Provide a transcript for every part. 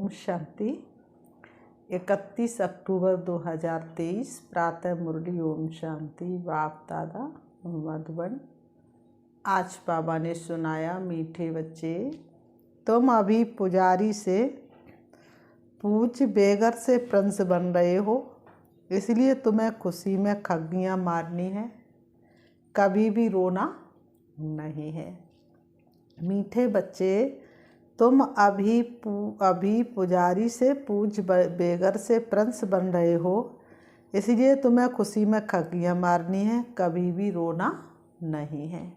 शांति। 31 अक्टूबर 2023 प्रातः मुरली। ओम शांति। बाप दादा मधुबन। आज बाबा ने सुनाया, मीठे बच्चे, तुम अभी पुजारी से पूज बेगर से प्रिंस बन रहे हो, इसलिए तुम्हें खुशी में खग्गियाँ मारनी है, कभी भी रोना नहीं है। मीठे बच्चे, तुम अभी पुजारी से पूज बेगर से प्रिंस बन रहे हो, इसलिए तुम्हें खुशी में खग्गियाँ मारनी है, कभी भी रोना नहीं है।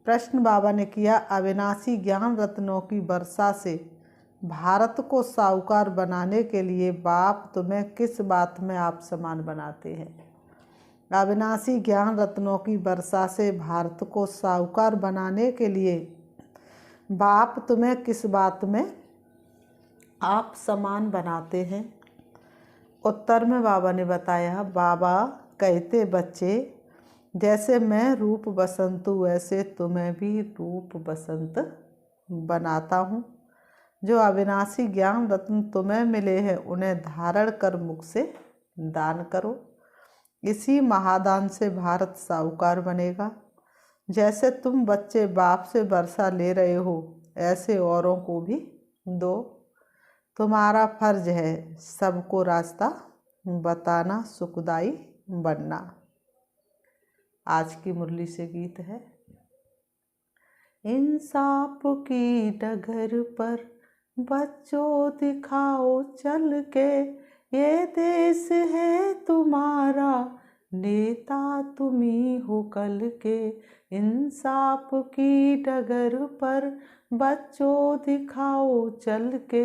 प्रश्न बाबा ने किया, अविनाशी ज्ञान रत्नों की वर्षा से भारत को साहूकार बनाने के लिए बाप तुम्हें किस बात में आप समान बनाते हैं? अविनाशी ज्ञान रत्नों की वर्षा से भारत को साहूकार बनाने के लिए बाप तुम्हें किस बात में आप समान बनाते हैं? उत्तर में बाबा ने बताया, बाबा कहते, बच्चे, जैसे मैं रूप बसंत हूँ वैसे तुम्हें भी रूप बसंत बनाता हूँ। जो अविनाशी ज्ञान रत्न तुम्हें मिले हैं उन्हें धारण कर मुख से दान करो। इसी महादान से भारत साहूकार बनेगा। जैसे तुम बच्चे बाप से वर्षा ले रहे हो, ऐसे औरों को भी दो। तुम्हारा फर्ज है सबको रास्ता बताना, सुखदाई बनना। आज की मुरली से गीत है। इंसाफ की डगर पर बच्चों दिखाओ चल के, ये देश है तुम्हारा, नेता तुम्ही हो कल के। इंसाफ की डगर पर बच्चों दिखाओ चल के,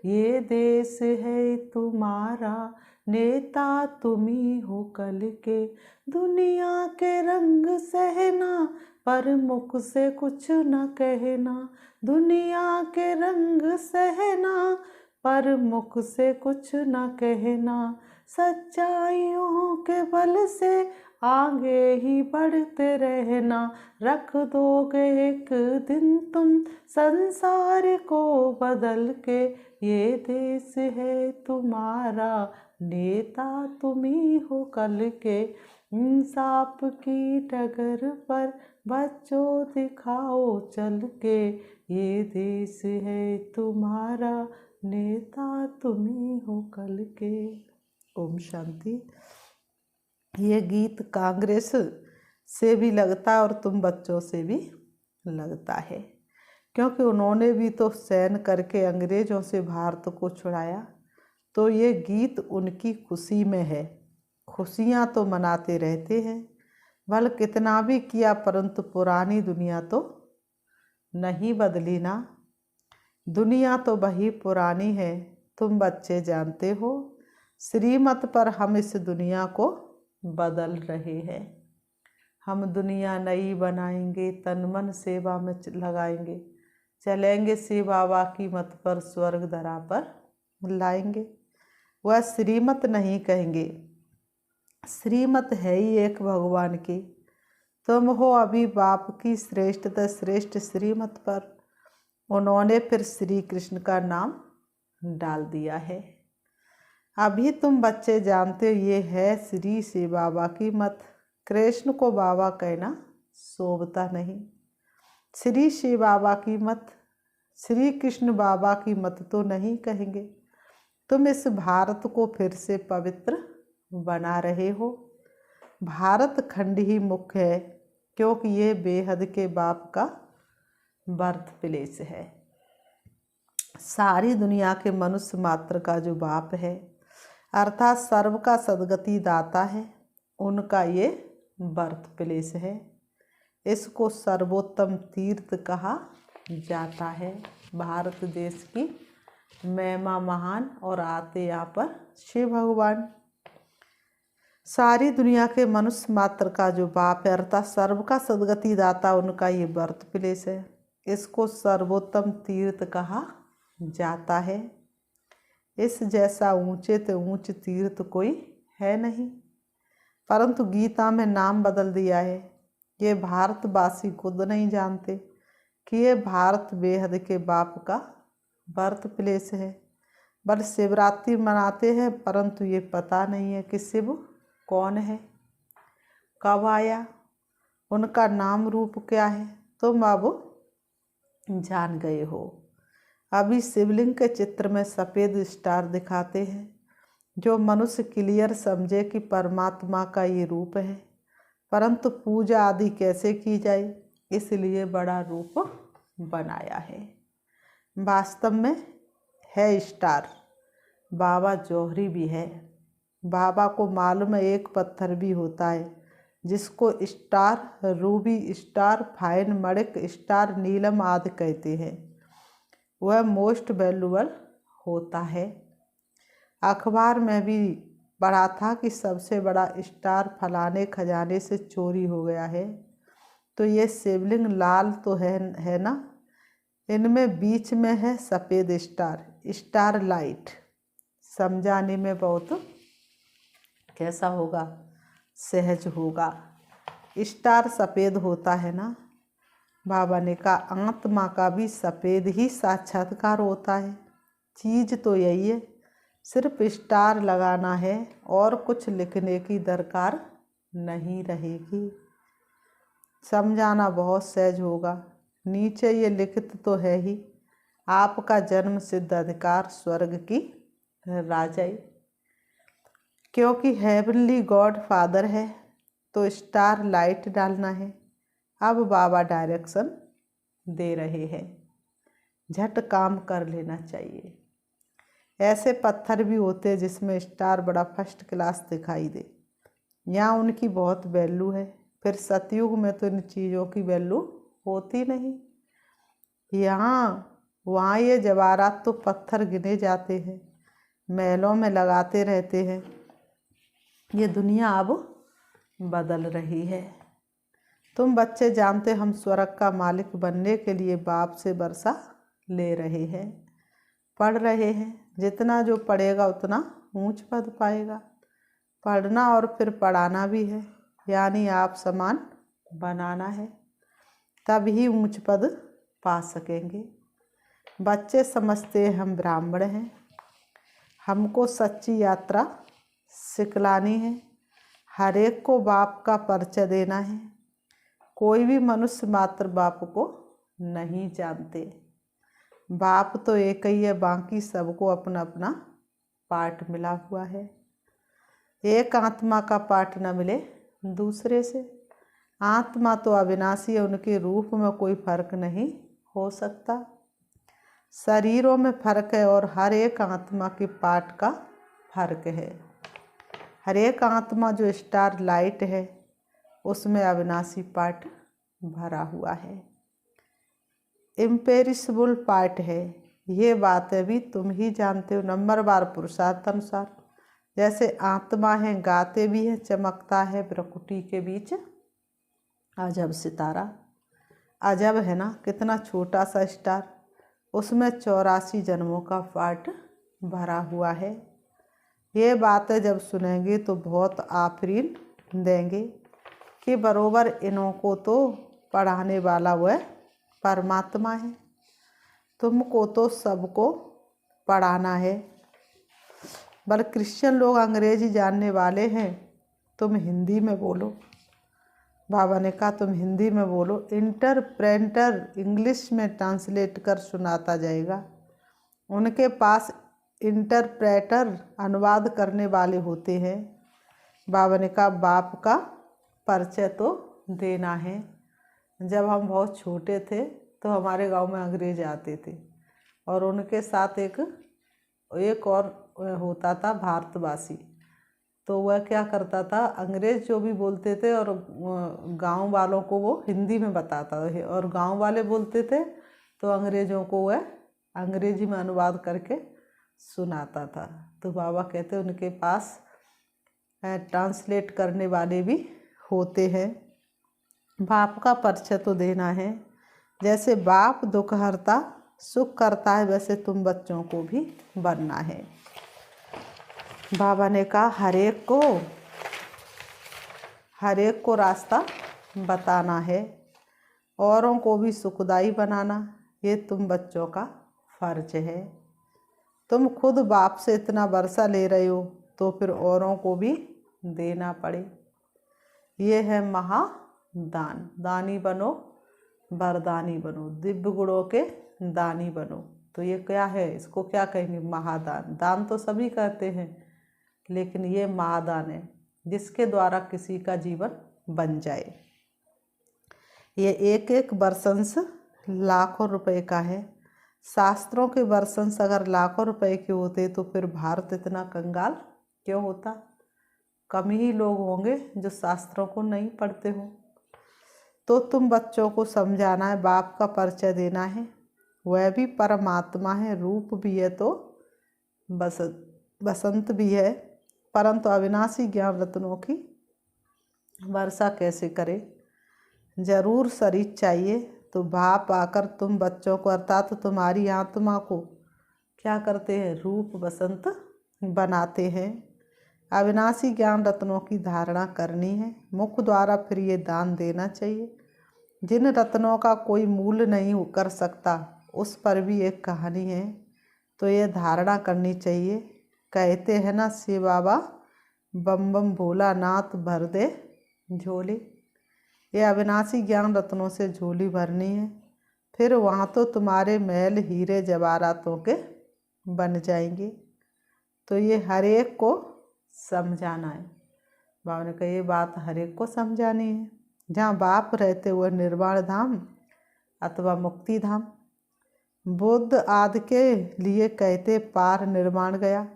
ये देश है तुम्हारा, नेता तुम्ही हो कल के। दुनिया के रंग सहना पर मुख से कुछ न कहना, दुनिया के रंग सहना पर मुख से कुछ न कहना। सच्चाइयों के बल से आगे ही बढ़ते रहना, रख दोगे एक दिन तुम संसार को बदल के। ये देश है तुम्हारा, नेता तुम्ही हो कल के। इंसाफ की डगर पर बच्चों दिखाओ चल के, ये देश है तुम्हारा, नेता तुम्ही हो कल के। ओम शांति। ये गीत कांग्रेस से भी लगता है और तुम बच्चों से भी लगता है, क्योंकि उन्होंने भी तो सैन करके अंग्रेजों से भारत को छुड़ाया। तो ये गीत उनकी खुशी में है। खुशियाँ तो मनाते रहते हैं, भले कितना भी किया, परंतु पुरानी दुनिया तो नहीं बदली ना। दुनिया तो वही पुरानी है, तुम बच्चे जानते हो। श्रीमत पर हम इस दुनिया को बदल रहे हैं। हम दुनिया नई बनाएंगे, तन मन सेवा में लगाएंगे, चलेंगे शिव बाबा की मत पर, स्वर्ग धरा पर लाएंगे। वह श्रीमत नहीं कहेंगे, श्रीमत है ही एक भगवान की। तुम हो अभी बाप की श्रेष्ठतः श्रेष्ठ श्रीमत पर। उन्होंने फिर श्री कृष्ण का नाम डाल दिया है। अभी तुम बच्चे जानते हो ये है श्री शिव बाबा की मत। कृष्ण को बाबा कहना शोभता नहीं। श्री शिव बाबा की मत, श्री कृष्ण बाबा की मत तो नहीं कहेंगे। तुम इस भारत को फिर से पवित्र बना रहे हो। भारत खंड ही मुख्य है, क्योंकि ये बेहद के बाप का बर्थ प्लेस है। सारी दुनिया के मनुष्य मात्र का जो बाप है, अर्थात सर्व का सदगति दाता है, उनका ये बर्थ प्लेस है। इसको सर्वोत्तम तीर्थ कहा जाता है। भारत देश की महिमा महान, और आते यहाँ पर शिव भगवान। सारी दुनिया के मनुष्य मात्र का जो बाप है, अर्थात सर्व का सदगति दाता, उनका ये बर्थ प्लेस है। इसको सर्वोत्तम तीर्थ कहा जाता है। इस जैसा ऊंचे ते ऊंच तीर्थ कोई है नहीं, परंतु गीता में नाम बदल दिया है। ये भारतवासी खुद नहीं जानते कि ये भारत बेहद के बाप का बर्थ प्लेस है। बस शिवरात्रि मनाते हैं, परंतु ये पता नहीं है कि शिव कौन है, कब आया, उनका नाम रूप क्या है। तुम अब जान गए हो। अभी शिवलिंग के चित्र में सफ़ेद स्टार दिखाते हैं, जो मनुष्य क्लियर समझे कि परमात्मा का ये रूप है, परंतु पूजा आदि कैसे की जाए, इसलिए बड़ा रूप बनाया है। वास्तव में है स्टार, बाबा जौहरी भी है। बाबा को मालूम है एक पत्थर भी होता है जिसको स्टार, रूबी स्टार, फाइन मणिक स्टार, नीलम आदि कहते हैं। वह मोस्ट वैल्यूबल होता है। अखबार में भी पढ़ा था कि सबसे बड़ा स्टार फलाने खजाने से चोरी हो गया है। तो ये शिवलिंग लाल तो है ना, इनमें बीच में है सफ़ेद स्टार, स्टार लाइट। समझाने में बहुत कैसा होगा, सहज होगा। स्टार सफ़ेद होता है ना। बाबा ने कहा आत्मा का भी सफ़ेद ही साक्षात्कार होता है। चीज़ तो यही है, सिर्फ स्टार लगाना है और कुछ लिखने की दरकार नहीं रहेगी। समझाना बहुत सहज होगा। नीचे ये लिखित तो है ही, आपका जन्म सिद्ध अधिकार स्वर्ग की राजाई। क्योंकि हेवनली गॉड फादर है तो स्टार लाइट डालना है। अब बाबा डायरेक्शन दे रहे हैं, झट काम कर लेना चाहिए। ऐसे पत्थर भी होते हैं जिसमें स्टार बड़ा फर्स्ट क्लास दिखाई दे, यहाँ उनकी बहुत वैल्यू है। फिर सतयुग में तो इन चीज़ों की वैल्यू होती नहीं। यहाँ वहाँ ये जवाहरात तो पत्थर गिने जाते हैं, महलों में लगाते रहते हैं। ये दुनिया अब बदल रही है। तुम बच्चे जानते हम स्वर्ग का मालिक बनने के लिए बाप से वर्षा ले रहे हैं, पढ़ रहे हैं। जितना जो पढ़ेगा उतना ऊंच पद पाएगा। पढ़ना और फिर पढ़ाना भी है, यानी आप समान बनाना है, तब ही ऊंच पद पा सकेंगे। बच्चे समझते हैं हम ब्राह्मण हैं, हमको सच्ची यात्रा सिखलानी है, हर एक को बाप का परिचय देना है। कोई भी मनुष्य मात्र बाप को नहीं जानते। बाप तो एक ही है, बाकी सबको अपना अपना पार्ट मिला हुआ है। एक आत्मा का पार्ट न मिले दूसरे से। आत्मा तो अविनाशी है, उनके रूप में कोई फर्क नहीं हो सकता। शरीरों में फर्क है और हर एक आत्मा के पार्ट का फर्क है। हर एक आत्मा जो स्टार लाइट है उसमें अविनाशी पार्ट भरा हुआ है, इम्पेरिशबल पार्ट है। ये बातें भी तुम ही जानते हो। नंबरवार पुरुषार्थ अनुसार जैसे आत्मा है, गाते भी है, चमकता है प्रकृति के बीच अजब सितारा। अजब है ना, कितना छोटा सा स्टार, उसमें 84 जन्मों का पार्ट भरा हुआ है। ये बातें जब सुनेंगे तो बहुत आफरीन देंगे कि बरोबर इन्हों को तो पढ़ाने वाला वह परमात्मा है, तुमको तो सबको पढ़ाना है। बल क्रिश्चियन लोग अंग्रेजी जानने वाले हैं, तुम हिंदी में बोलो। बाबा ने कहा तुम हिंदी में बोलो, इंटरप्रेटर इंग्लिश में ट्रांसलेट कर सुनाता जाएगा। उनके पास इंटरप्रेटर अनुवाद करने वाले होते हैं। बाबा ने कहा बाप का परिचय तो देना है। जब हम बहुत छोटे थे तो हमारे गांव में अंग्रेज आते थे और उनके साथ एक और होता था भारतवासी। तो वह क्या करता था, अंग्रेज जो भी बोलते थे और गांव वालों को वो हिंदी में बताता था, और गांव वाले बोलते थे तो अंग्रेजों को वह अंग्रेजी में अनुवाद करके सुनाता था। तो बाबा कहते उनके पास ट्रांसलेट करने वाले भी होते हैं। बाप का परिचय तो देना है। जैसे बाप दुख हरता सुख करता है, वैसे तुम बच्चों को भी बनना है। बाबा ने कहा हर एक को रास्ता बताना है, औरों को भी सुखदाई बनाना, ये तुम बच्चों का फर्ज है। तुम खुद बाप से इतना वर्षा ले रहे हो तो फिर औरों को भी देना पड़े। ये है महादान। दानी बनो, वरदानी बनो, दिव्य गुणों के दानी बनो। तो ये क्या है, इसको क्या कहेंगे? महादान। दान तो सभी करते हैं, लेकिन ये महादान है जिसके द्वारा किसी का जीवन बन जाए। ये एक एक वर्षंश लाखों रुपए का है। शास्त्रों के वर्षंश अगर लाखों रुपए के होते तो फिर भारत इतना कंगाल क्यों होता? कम ही लोग होंगे जो शास्त्रों को नहीं पढ़ते हो। तो तुम बच्चों को समझाना है, बाप का परिचय देना है। वह भी परमात्मा है, रूप भी है तो बसंत भी है, परंतु अविनाशी ज्ञान रत्नों की वर्षा कैसे करे? जरूर शरीर चाहिए। तो बाप आकर तुम बच्चों को अर्थात तुम्हारी आत्मा को क्या करते हैं? रूप बसंत बनाते हैं। अविनाशी ज्ञान रत्नों की धारणा करनी है। मुख द्वारा फिर ये दान देना चाहिए। जिन रत्नों का कोई मूल्य नहीं कर सकता उस पर भी एक कहानी है, तो ये धारणा करनी चाहिए। कहते हैं ना, शिव बाबा बम बम भोलानाथ भर दे झोली। ये अविनाशी ज्ञान रत्नों से झोली भरनी है। फिर वहाँ तो तुम्हारे महल हीरे जवाहरातों के बन जाएंगे। तो ये हर एक को समझाना है। बाबा ने कहा ये बात हर एक को समझानी है। जहाँ बाप रहते हुए निर्वाण धाम अथवा मुक्ति धाम। बुद्ध आदि के लिए कहते पार निर्माण गया,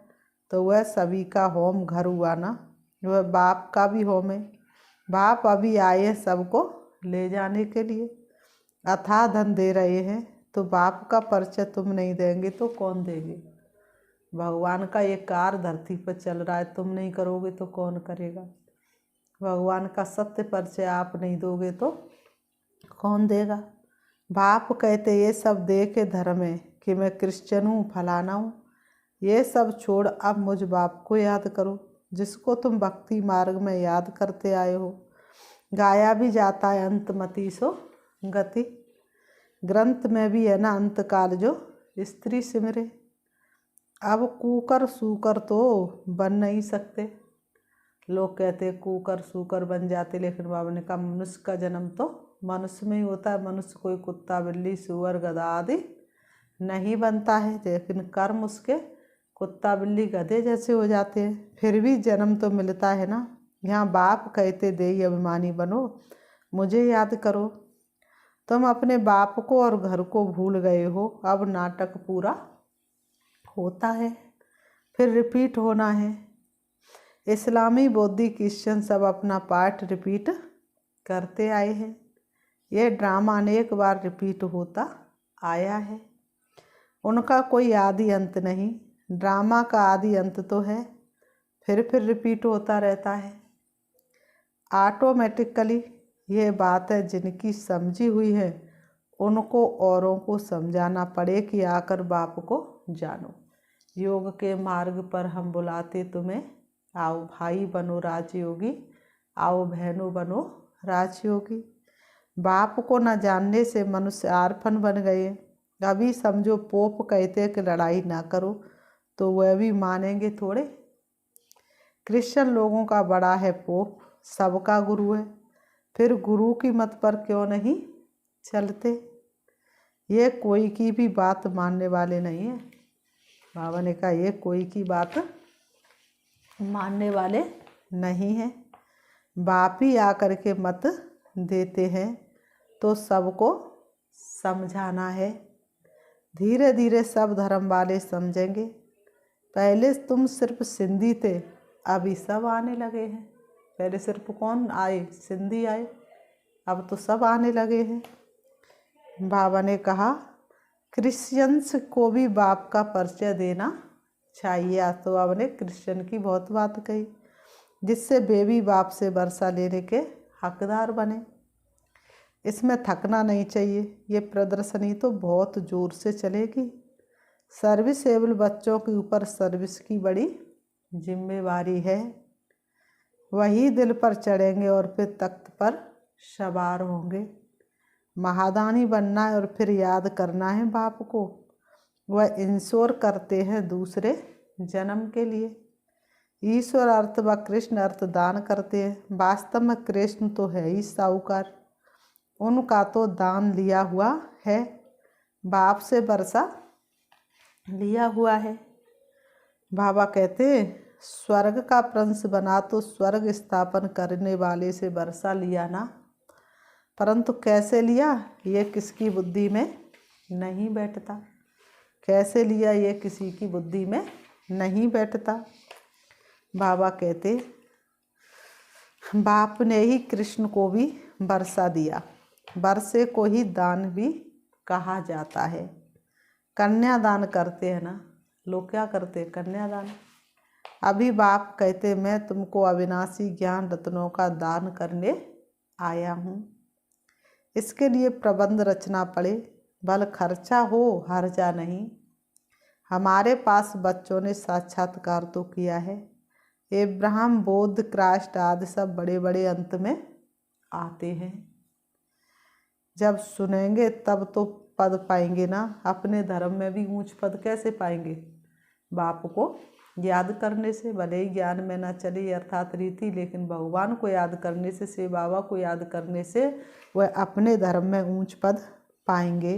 तो वह सभी का होम घर हुआ ना, वह बाप का भी होम है। बाप अभी आए सबको ले जाने के लिए, अथाह धन दे रहे हैं। तो बाप का परिचय तुम नहीं देंगे तो कौन देंगे? भगवान का ये कार्य धरती पर चल रहा है, तुम नहीं करोगे तो कौन करेगा? भगवान का सत्य परिचय आप नहीं दोगे तो कौन देगा? बाप कहते ये सब दे के धर्म है कि मैं क्रिश्चियन हूँ, फलाना हूँ। ये सब छोड़ अब मुझ बाप को याद करो, जिसको तुम भक्ति मार्ग में याद करते आए हो। गाया भी जाता है अंतमति सो गति, ग्रंथ में भी है ना अंतकाल जो स्त्री सिमरे। अब कुकर सूकर तो बन नहीं सकते। लोग कहते कुकर सूकर बन जाते, लेकिन बाबा ने कहा मनुष्य का जन्म तो मनुष्य में ही होता है। मनुष्य कोई कुत्ता बिल्ली सूअर गधा आदि नहीं बनता है, लेकिन कर्म उसके कुत्ता बिल्ली गधे जैसे हो जाते हैं। फिर भी जन्म तो मिलता है ना। यहाँ बाप कहते देही अभिमानी बनो, मुझे याद करो। तुम अपने बाप को और घर को भूल गए हो। अब नाटक पूरा होता है, फिर रिपीट होना है। इस्लामी बौद्धी क्रिश्चियन सब अपना पार्ट रिपीट करते आए हैं। ये ड्रामा अनेक बार रिपीट होता आया है। उनका कोई आदि अंत नहीं। ड्रामा का आदि अंत तो है, फिर रिपीट होता रहता है ऑटोमेटिकली। ये बात है जिनकी समझी हुई है उनको औरों को समझाना पड़े कि आकर बाप को जानो। योग के मार्ग पर हम बुलाते तुम्हें, आओ भाई बनो राजयोगी, आओ बहनों बनो राजयोगी। बाप को न जानने से मनुष्य आर्फन बन गए। अभी समझो पोप कहते कि लड़ाई ना करो, तो वह भी मानेंगे थोड़े। क्रिश्चियन लोगों का बड़ा है पोप, सबका गुरु है। फिर गुरु की मत पर क्यों नहीं चलते? ये कोई की भी बात मानने वाले नहीं है। बाबा ने कहा ये कोई की बात मानने वाले नहीं हैं। बाप ही आकर के मत देते हैं, तो सबको समझाना है। धीरे धीरे सब धर्म वाले समझेंगे। पहले तुम सिर्फ सिंधी थे, अभी सब आने लगे हैं। पहले सिर्फ कौन आए? सिंधी आए, अब तो सब आने लगे हैं। बाबा ने कहा क्रिश्चियंस को भी बाप का परिचय देना चाहिए। तो बाबा ने क्रिश्चियन की बहुत बात कही, जिससे वे भी बाप से वर्षा लेने के हकदार बने। इसमें थकना नहीं चाहिए। ये प्रदर्शनी तो बहुत जोर से चलेगी। सर्विसेबल बच्चों के ऊपर सर्विस की बड़ी जिम्मेवारी है। वही दिल पर चढ़ेंगे और फिर तख्त पर सवार होंगे। महादानी बनना है और फिर याद करना है बाप को। वह इंश्योर करते हैं दूसरे जन्म के लिए। ईश्वर अर्थ व कृष्ण अर्थ दान करते हैं। वास्तव में कृष्ण तो है ही साहूकार, उनका तो दान लिया हुआ है, बाप से वर्षा लिया हुआ है। बाबा कहते स्वर्ग का प्रंश बना तो स्वर्ग स्थापन करने वाले से वर्षा लिया ना, परंतु कैसे लिया ये किसकी बुद्धि में नहीं बैठता। कैसे लिया ये किसी की बुद्धि में नहीं बैठता। बाबा कहते बाप ने ही कृष्ण को भी वर्षा दिया। वर्षे को ही दान भी कहा जाता है। कन्यादान करते हैं ना लोग, क्या करते हैं कन्यादान। अभी बाप कहते मैं तुमको अविनाशी ज्ञान रत्नों का दान करने आया हूँ। इसके लिए प्रबंध रचना पड़े, भले खर्चा हो हर्जा नहीं। हमारे पास बच्चों ने साक्षात्कार तो किया है। इब्राहिम, बुद्ध, क्राइस्ट आदि सब बड़े बड़े अंत में आते हैं। जब सुनेंगे तब तो पद पाएंगे ना। अपने धर्म में भी ऊंच पद कैसे पाएंगे? बाप को याद करने से। भले ही ज्ञान में ना चले अर्थात रीति, लेकिन भगवान को याद करने से, शिव बाबा को याद करने से वह अपने धर्म में ऊंच पद पाएंगे।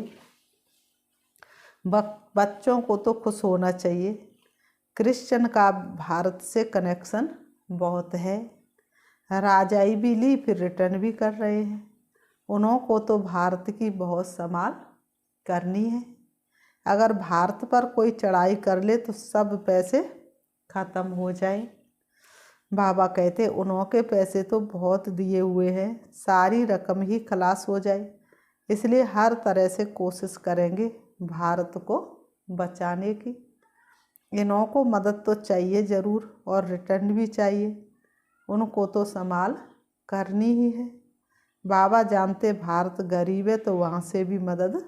बच्चों को तो खुश होना चाहिए। क्रिश्चियन का भारत से कनेक्शन बहुत है। राजाई भी ली फिर रिटर्न भी कर रहे हैं। उन्हों को तो भारत की बहुत संभाल करनी है। अगर भारत पर कोई चढ़ाई कर ले तो सब पैसे ख़त्म हो जाए। बाबा कहते उन्हों के पैसे तो बहुत दिए हुए हैं, सारी रकम ही खलास हो जाए। इसलिए हर तरह से कोशिश करेंगे भारत को बचाने की। इन्हों को मदद तो चाहिए ज़रूर और रिटर्न भी चाहिए। उनको तो संभाल करनी ही है। बाबा जानते भारत गरीब है तो वहाँ से भी मदद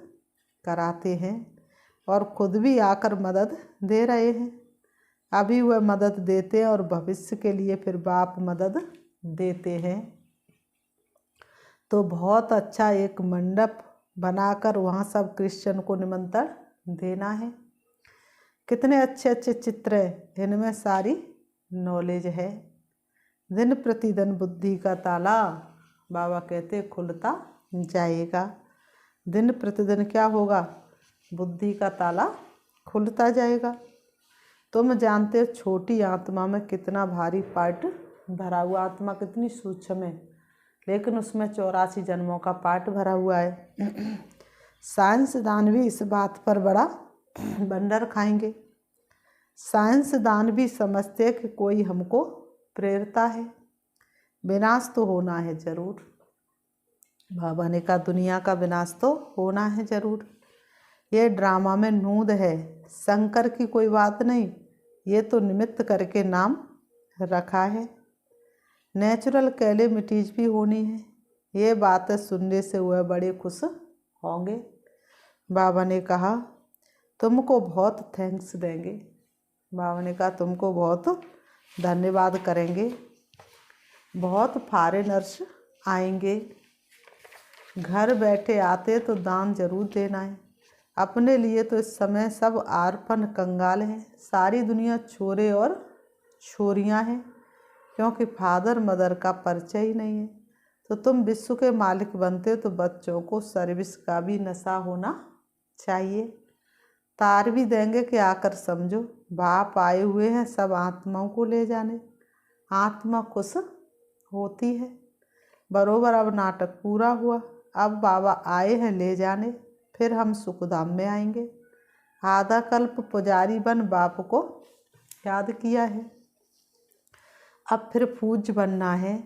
कराते हैं और खुद भी आकर मदद दे रहे हैं। अभी वह मदद देते हैं और भविष्य के लिए फिर बाप मदद देते हैं। तो बहुत अच्छा एक मंडप बनाकर वहाँ सब क्रिश्चियन को निमंत्रण देना है। कितने अच्छे अच्छे चित्र हैं, इनमें सारी नॉलेज है। दिन प्रतिदिन बुद्धि का ताला बाबा कहते खुलता जाएगा। दिन प्रतिदिन क्या होगा? बुद्धि का ताला खुलता जाएगा। तुम जानते हो छोटी आत्मा में कितना भारी पार्ट भरा हुआ। आत्मा कितनी सूक्ष्म है, लेकिन उसमें 84 जन्मों का पार्ट भरा हुआ है। साइंसदान भी इस बात पर बड़ा बंडर खाएंगे। साइंसदान भी समझते हैं कि कोई हमको प्रेरता है। विनाश तो होना है जरूर। बाबा ने कहा दुनिया का विनाश तो होना है जरूर। ये ड्रामा में नूंद है, शंकर की कोई बात नहीं। ये तो निमित्त करके नाम रखा है। नेचुरल कैलेमिटीज भी होनी है। ये बातें सुनने से वह बड़े खुश होंगे। बाबा ने कहा तुमको बहुत थैंक्स देंगे। बाबा ने कहा तुमको बहुत धन्यवाद करेंगे। बहुत फॉरेनर्स आएंगे, घर बैठे आते तो दान जरूर देना है। अपने लिए तो इस समय सब आरपन कंगाल हैं। सारी दुनिया छोरे और छोरियां हैं, क्योंकि फादर मदर का परिचय ही नहीं है। तो तुम विश्व के मालिक बनते तो बच्चों को सर्विस का भी नशा होना चाहिए। तार भी देंगे कि आकर समझो बाप आए हुए हैं सब आत्माओं को ले जाने। आत्मा खुश होती है। बरोबर अब नाटक पूरा हुआ। अब बाबा आए हैं ले जाने, फिर हम सुखधाम में आएंगे। आधा कल्प पुजारी बन बाप को याद किया है। अब फिर पूज्य बनना है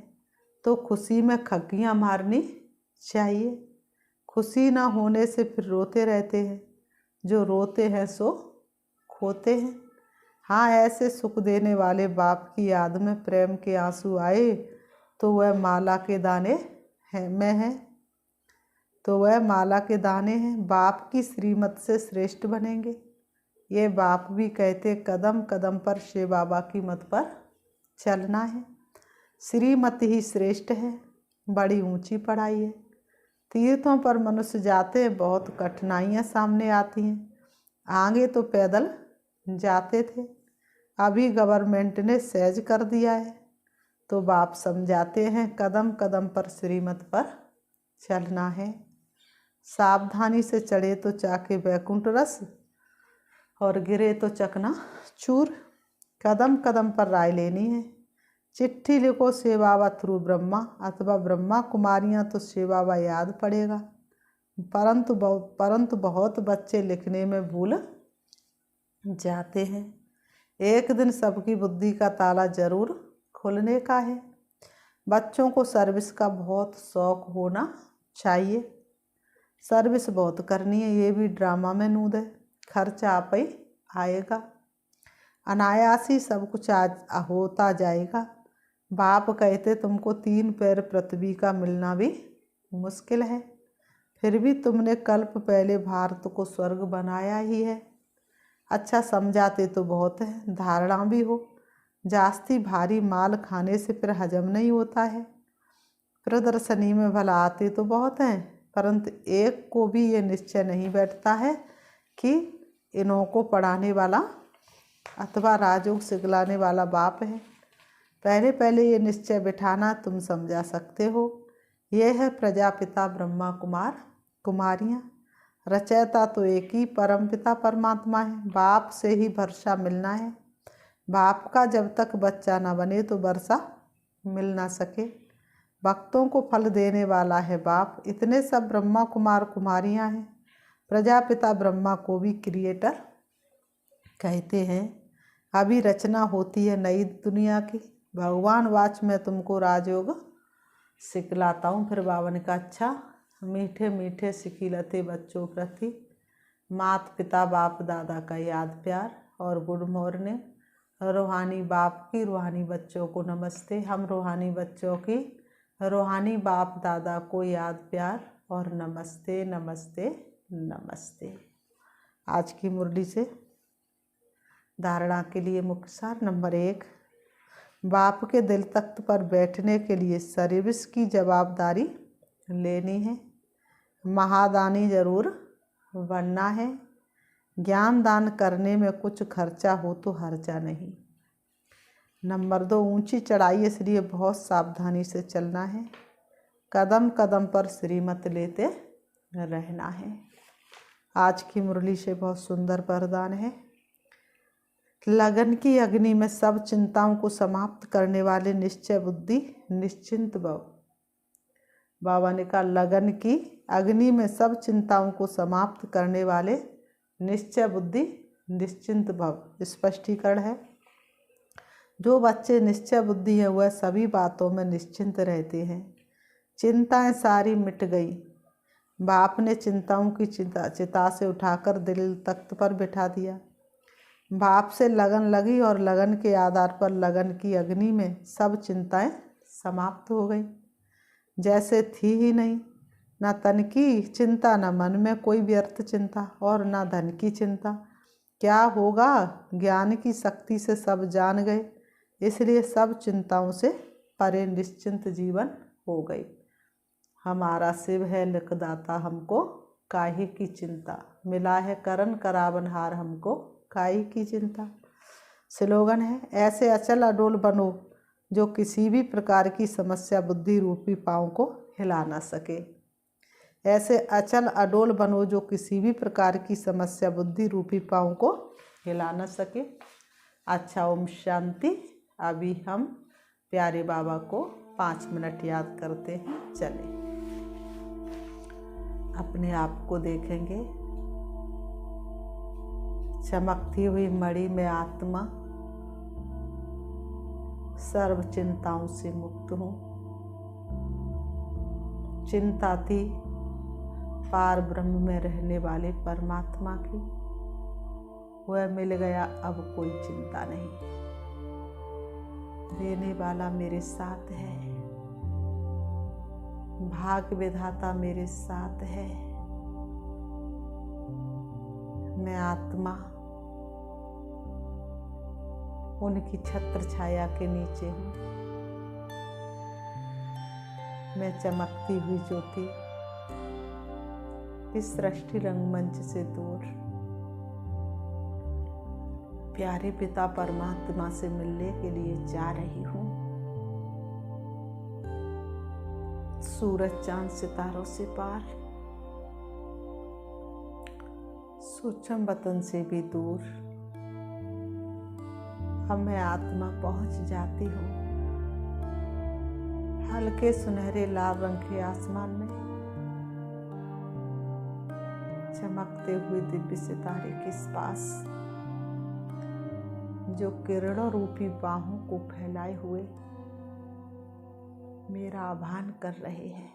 तो खुशी में खग्गियाँ मारनी चाहिए। खुशी ना होने से फिर रोते रहते हैं। जो रोते हैं सो खोते हैं। हाँ, ऐसे सुख देने वाले बाप की याद में प्रेम के आंसू आए तो वह माला के दाने हैं तो वह माला के दाने हैं। बाप की श्रीमत से श्रेष्ठ बनेंगे। ये बाप भी कहते कदम कदम पर शिव बाबा की मत पर चलना है। श्रीमत ही श्रेष्ठ है, बड़ी ऊंची पढ़ाई है। तीर्थों पर मनुष्य जाते हैं, बहुत कठिनाइयाँ सामने आती हैं। आगे तो पैदल जाते थे, अभी गवर्नमेंट ने सहज कर दिया है। तो बाप समझाते हैं कदम कदम पर श्रीमत पर चलना है। सावधानी से चढ़े तो चाके बैकुंठ रस, और गिरे तो चकना चूर। कदम कदम पर राय लेनी है। चिट्ठी लिखो सेवावा थ्रू ब्रह्मा, अथवा ब्रह्मा कुमारियाँ तो सेवावा याद पड़ेगा। परंतु बहुत बच्चे लिखने में भूल जाते हैं। एक दिन सबकी बुद्धि का ताला जरूर खुलने का है। बच्चों को सर्विस का बहुत शौक होना चाहिए। सर्विस बहुत करनी है, ये भी ड्रामा में नूद है। खर्चा आप ही आएगा, अनायास ही सब कुछ होता जाएगा। बाप कहते तुमको 3 पैर पृथ्वी का मिलना भी मुश्किल है, फिर भी तुमने कल्प पहले भारत को स्वर्ग बनाया ही है। अच्छा समझाते तो बहुत है, धारणा भी हो। जास्ती भारी माल खाने से फिर हजम नहीं होता है। प्रदर्शनी में भला आते तो बहुत हैं, परंतु एक को भी ये निश्चय नहीं बैठता है कि इन्हों को पढ़ाने वाला अथवा राजयोग सिखलाने वाला बाप है। पहले पहले ये निश्चय बिठाना तुम समझा सकते हो। यह है प्रजापिता ब्रह्मा कुमार कुमारियाँ। रचयिता तो एक ही परमपिता परमात्मा है। बाप से ही वर्षा मिलना है। बाप का जब तक बच्चा न बने तो वर्षा मिल ना सके। भक्तों को फल देने वाला है बाप। इतने सब ब्रह्मा कुमार कुमारियाँ हैं। प्रजापिता ब्रह्मा को भी क्रिएटर कहते हैं। अभी रचना होती है नई दुनिया की। भगवान वाच मैं तुमको राजयोग सिखलाता हूँ। फिर बाबा ने कहा अच्छा, मीठे मीठे सिखिलते बच्चों प्रति माता पिता बाप दादा का याद प्यार और गुड मॉर्निंग। रूहानी बाप की रूहानी बच्चों को नमस्ते। हम रूहानी बच्चों की रूहानी बाप दादा को याद प्यार और नमस्ते नमस्ते नमस्ते। आज की मुरली से धारणा के लिए मुख्य सार नंबर 1, बाप के दिल तख्त पर बैठने के लिए सर्विस की जवाबदारी लेनी है। महादानी जरूर बनना है। ज्ञान दान करने में कुछ खर्चा हो तो हर्जा नहीं। नंबर 2, ऊंची चढ़ाई इसलिए बहुत सावधानी से चलना है। कदम कदम पर श्रीमत लेते रहना है। आज की मुरली से बहुत सुंदर वरदान है। लगन की अग्नि में सब चिंताओं को समाप्त करने वाले निश्चय बुद्धि निश्चिंत भव। बाबा ने कहा लगन की अग्नि में सब चिंताओं को समाप्त करने वाले निश्चय बुद्धि निश्चिंत भव। स्पष्टीकरण है, जो बच्चे निश्चय बुद्धि है वह सभी बातों में निश्चिंत रहते हैं। चिंताएं सारी मिट गई। बाप ने चिंताओं की चिता से उठाकर दिल तख्त पर बिठा दिया। बाप से लगन लगी और लगन के आधार पर लगन की अग्नि में सब चिंताएं समाप्त हो गई, जैसे थी ही नहीं। न तन की चिंता, न मन में कोई व्यर्थ चिंता और न धन की चिंता। क्या होगा? ज्ञान की शक्ति से सब जान गए, इसलिए सब चिंताओं से परे निश्चिंत जीवन हो गई। हमारा शिव है लिखदाता, हमको काहे की चिंता। मिला है करण करावनहार, हमको काहे की चिंता। स्लोगन है, ऐसे अचल अडोल बनो जो किसी भी प्रकार की समस्या बुद्धि रूपी पाँव को हिला ना सके। ऐसे अचल अडोल बनो जो किसी भी प्रकार की समस्या बुद्धि रूपी पाँव को हिला ना सके। अच्छा, ओम शांति। अभी हम प्यारे बाबा को 5 मिनट याद करते हैं। चले, अपने आप को देखेंगे। चमकती हुई मणि में आत्मा, सर्व चिंताओं से मुक्त हूँ। चिंता थी पार ब्रह्म में रहने वाले परमात्मा की, वह मिल गया, अब कोई चिंता नहीं। देने वाला मेरे साथ है, भाग्य विधाता मेरे साथ है। मैं आत्मा उनकी छत्र छाया के नीचे हूँ। मैं चमकती हुई ज्योति इस सृष्टि रंगमंच से दूर प्यारे पिता परमात्मा से मिलने के लिए जा रही हूँ। सूरज चांद सितारों से पार, सूक्ष्म वतन से भी दूर, अब मैं आत्मा पहुंच जाती हूँ हल्के सुनहरे लाल रंग के आसमान में चमकते हुए दिव्य सितारे के पास, जो किरणों रूपी बाहों को फैलाए हुए मेरा आह्वान कर रहे हैं।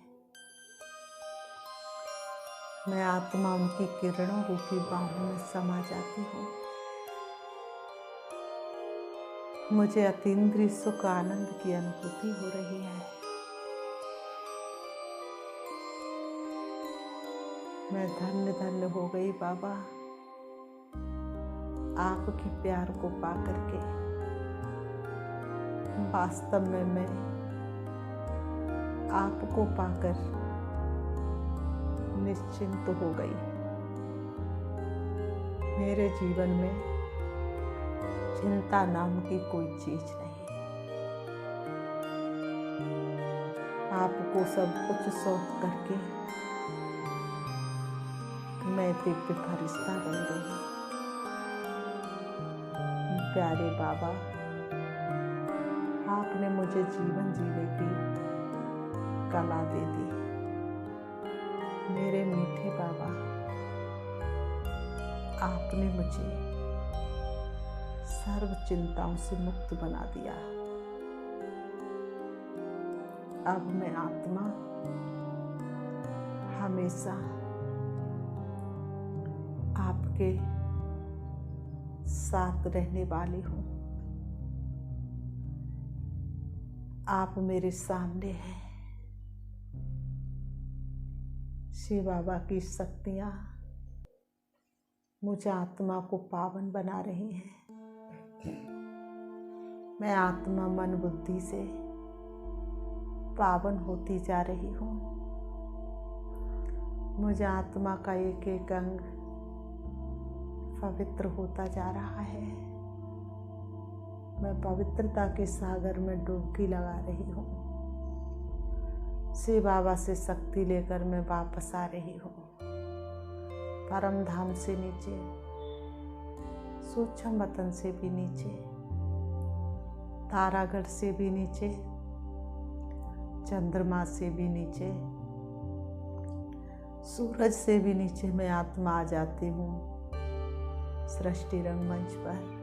मैं आत्मा उनकी किरणों रूपी बाहों में समा जाती हूँ। मुझे अतीन्द्रिय सुख आनंद की अनुभूति हो रही है। मैं धन्य धन्य हो गई बाबा, आपके प्यार को पा करके। वास्तव में मैं आपको पाकर निश्चिंत हो गई। मेरे जीवन में चिंता नाम की कोई चीज नहीं। आपको सब कुछ सौंप करके मैं दिव्य फरिश्ता बन गई। प्यारे बाबा, आपने मुझे जीवन जीने की कला दे दी। मेरे मीठे बाबा, आपने मुझे सर्व चिंताओं से मुक्त बना दिया। अब मैं आत्मा हमेशा आपके साथ रहने वाली हूँ। आप मेरे सामने हैं। शिव बाबा की शक्तियाँ मुझे आत्मा को पावन बना रही हैं। मैं आत्मा मन बुद्धि से पावन होती जा रही हूँ। मुझे आत्मा का एक एक अंग पवित्र होता जा रहा है। मैं पवित्रता के सागर में डुबकी लगा रही हूँ। शिव बाबा से शक्ति लेकर मैं वापस आ रही हूँ। परम धाम से नीचे, सूक्ष्म वतन से भी नीचे, तारागढ़ से भी नीचे, चंद्रमा से भी नीचे, सूरज से भी नीचे मैं आत्मा आ जाती हूँ सृष्टि रंगमंच पर।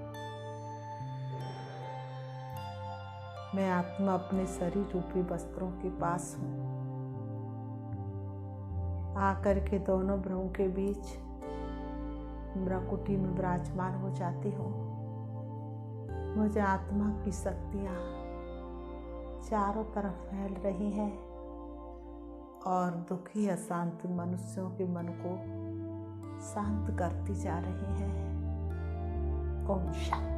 मैं आत्मा अपने शरीर रूपी वस्त्रों के पास हूँ। आकर के दोनों भ्रूओं के बीच ब्रकुटी में विराजमान हो जाती हूँ। मुझे आत्मा की शक्तियाँ चारों तरफ फैल रही हैं और दुखी अशांत मनुष्यों के मन को शांत करती जा रही हैं। ओम शांति।